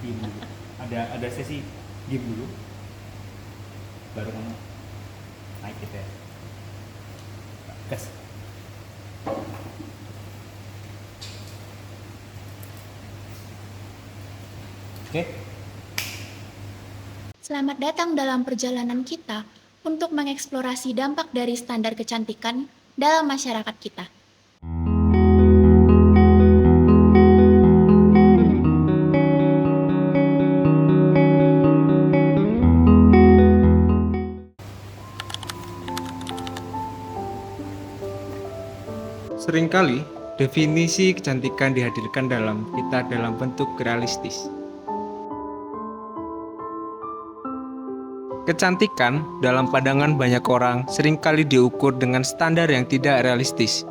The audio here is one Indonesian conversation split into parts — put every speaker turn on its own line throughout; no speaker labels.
Game dulu. Ada sesi game dulu. Baru kamu naik gitu ya. Gas. Oke.
Selamat datang dalam perjalanan kita untuk mengeksplorasi dampak dari standar kecantikan dalam masyarakat kita.
Seringkali, definisi kecantikan dihadirkan dalam kita dalam bentuk realistis. Kecantikan dalam pandangan banyak orang seringkali diukur dengan standar yang tidak realistis.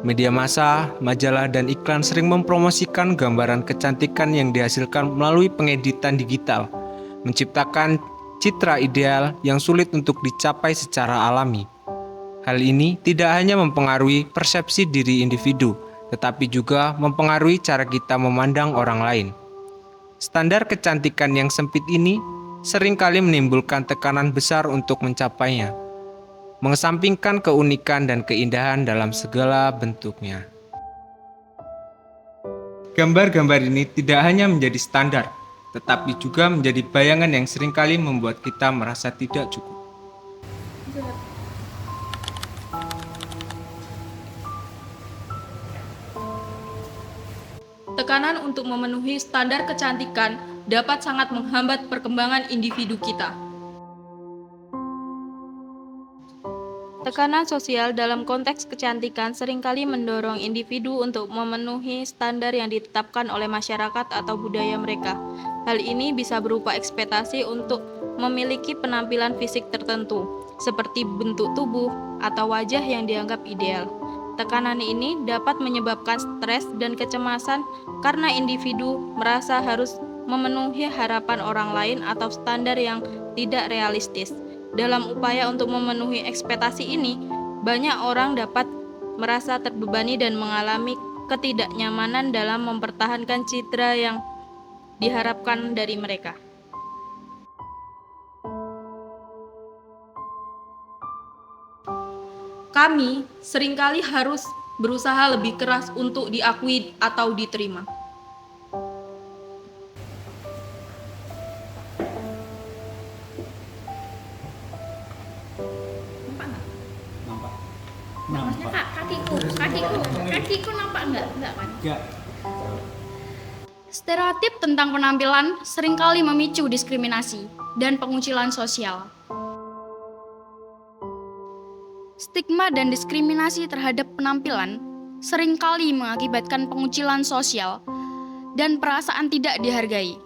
Media massa, majalah, dan iklan sering mempromosikan gambaran kecantikan yang dihasilkan melalui pengeditan digital, menciptakan citra ideal yang sulit untuk dicapai secara alami. Hal ini tidak hanya mempengaruhi persepsi diri individu, tetapi juga mempengaruhi cara kita memandang orang lain. Standar kecantikan yang sempit ini seringkali menimbulkan tekanan besar untuk mencapainya, mengesampingkan keunikan dan keindahan dalam segala bentuknya. Gambar-gambar ini tidak hanya menjadi standar, tetapi juga menjadi bayangan yang seringkali membuat kita merasa tidak cukup.
Tekanan untuk memenuhi standar kecantikan dapat sangat menghambat perkembangan individu kita. Tekanan sosial dalam konteks kecantikan seringkali mendorong individu untuk memenuhi standar yang ditetapkan oleh masyarakat atau budaya mereka. Hal ini bisa berupa ekspektasi untuk memiliki penampilan fisik tertentu, seperti bentuk tubuh atau wajah yang dianggap ideal. Tekanan ini dapat menyebabkan stres dan kecemasan karena individu merasa harus memenuhi harapan orang lain atau standar yang tidak realistis. Dalam upaya untuk memenuhi ekspektasi ini, banyak orang dapat merasa terbebani dan mengalami ketidaknyamanan dalam mempertahankan citra yang diharapkan dari mereka. Kami seringkali harus berusaha lebih keras untuk diakui atau diterima.
Nampak.
Maksudnya kakiku nampak enggak kan?
Enggak.
Stereotip tentang penampilan seringkali memicu diskriminasi dan pengucilan sosial. Stigma dan diskriminasi terhadap penampilan seringkali mengakibatkan pengucilan sosial dan perasaan tidak dihargai.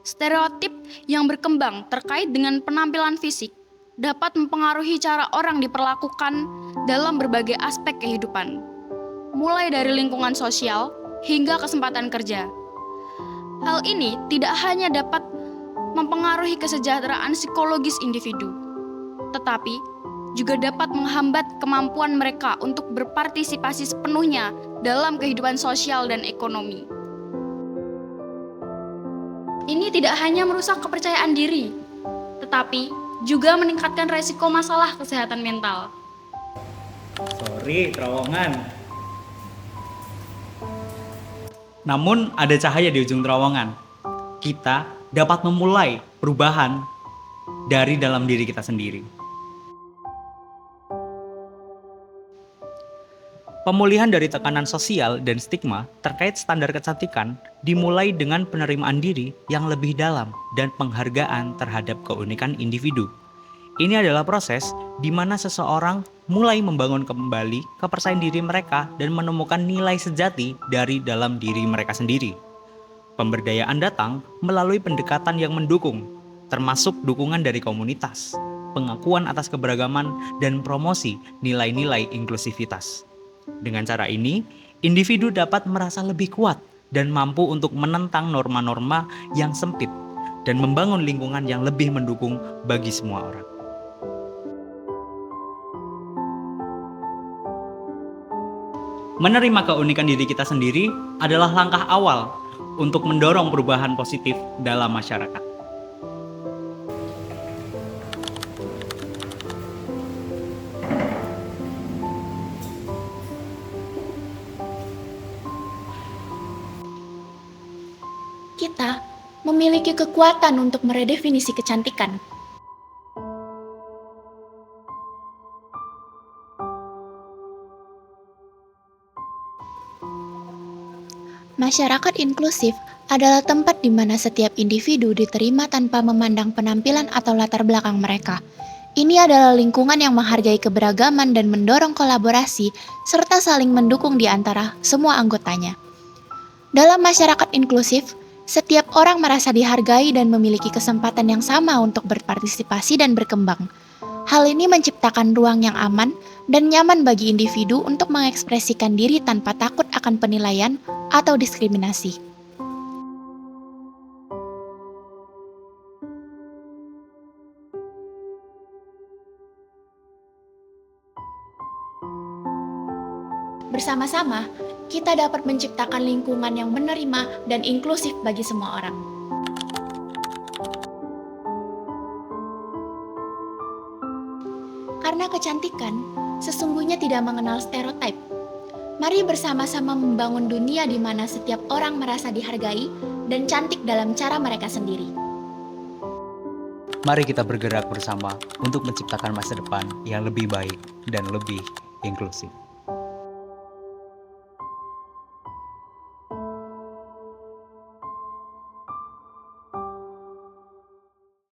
Stereotip yang berkembang terkait dengan penampilan fisik dapat mempengaruhi cara orang diperlakukan dalam berbagai aspek kehidupan, mulai dari lingkungan sosial hingga kesempatan kerja. Hal ini tidak hanya dapat mempengaruhi kesejahteraan psikologis individu, tetapi juga dapat menghambat kemampuan mereka untuk berpartisipasi sepenuhnya dalam kehidupan sosial dan ekonomi. Ini tidak hanya merusak kepercayaan diri, tetapi juga meningkatkan resiko masalah kesehatan mental.
Sorry, terowongan. Namun ada cahaya di ujung terowongan. Kita dapat memulai perubahan dari dalam diri kita sendiri. Pemulihan dari tekanan sosial dan stigma terkait standar kecantikan dimulai dengan penerimaan diri yang lebih dalam dan penghargaan terhadap keunikan individu. Ini adalah proses di mana seseorang mulai membangun kembali kepercayaan diri mereka dan menemukan nilai sejati dari dalam diri mereka sendiri. Pemberdayaan datang melalui pendekatan yang mendukung, termasuk dukungan dari komunitas, pengakuan atas keberagaman, dan promosi nilai-nilai inklusivitas. Dengan cara ini, individu dapat merasa lebih kuat dan mampu untuk menentang norma-norma yang sempit dan membangun lingkungan yang lebih mendukung bagi semua orang. Menerima keunikan diri kita sendiri adalah langkah awal untuk mendorong perubahan positif dalam masyarakat.
Kita memiliki kekuatan untuk meredefinisi kecantikan. Masyarakat inklusif adalah tempat di mana setiap individu diterima tanpa memandang penampilan atau latar belakang mereka. Ini adalah lingkungan yang menghargai keberagaman dan mendorong kolaborasi, serta saling mendukung di antara semua anggotanya. Dalam masyarakat inklusif, setiap orang merasa dihargai dan memiliki kesempatan yang sama untuk berpartisipasi dan berkembang. Hal ini menciptakan ruang yang aman dan nyaman bagi individu untuk mengekspresikan diri tanpa takut akan penilaian atau diskriminasi. Bersama-sama, kita dapat menciptakan lingkungan yang menerima dan inklusif bagi semua orang. Karena kecantikan sesungguhnya tidak mengenal stereotip. Mari bersama-sama membangun dunia di mana setiap orang merasa dihargai dan cantik dalam cara mereka sendiri.
Mari kita bergerak bersama untuk menciptakan masa depan yang lebih baik dan lebih inklusif.